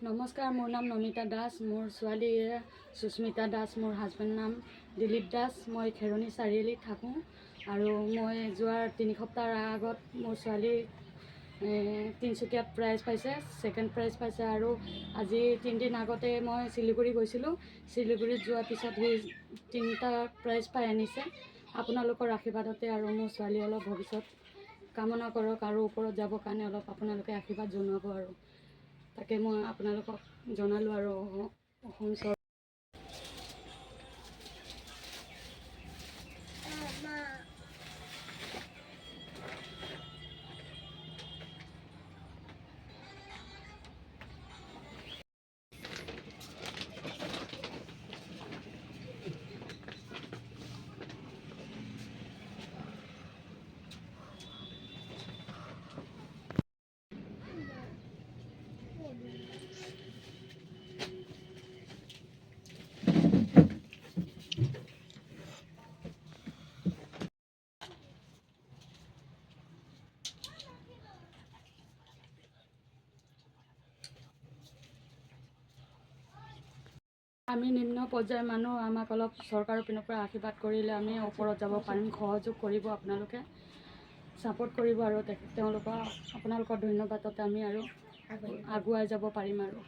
নমস্কাৰ, মোৰ নাম নমিতা দাস। মোৰ ছোৱালী সুস্মিতা দাস। মোৰ হাজবেণ্ড নাম দিলীপ দাস। মই খেৰণি চাৰিআলিত থাকোঁ আৰু মই যোৱাৰ 3 সপ্তাহৰ আগত মোৰ ছোৱালী তিনিচুকীয়াত প্ৰাইজ পাইছে, ছেকেণ্ড প্ৰাইজ পাইছে। আৰু আজি 3 দিন আগতে মই শিলিগুৰি গৈছিলোঁ। শিলিগুৰিত যোৱাৰ পিছত সি 3টা প্ৰাইজ পাই আনিছে। আপোনালোকৰ আশীৰ্বাদতে আৰু মোৰ ছোৱালী অলপ ভৱিষ্যত কামনা কৰক আৰু ওপৰত যাবৰ কাৰণে অলপ আপোনালোকে আশীৰ্বাদ জনাব। আৰু তাকে মই আপোনালোকক জনালোঁ আৰু অসম চৰকাৰ আমি নিম্ন পৰ্যায়ৰ মানুহ, আমাক অলপ চৰকাৰৰ পিনৰ পৰা আশীৰ্বাদ কৰিলে আমি ওপৰত যাব পাৰিম। সহযোগ কৰিব, আপোনালোকে ছাপোৰ্ট কৰিব আৰু তেওঁলোকৰ আপোনালোকৰ ধন্যবাদতে আমি আৰু আগুৱাই যাব পাৰিম আৰু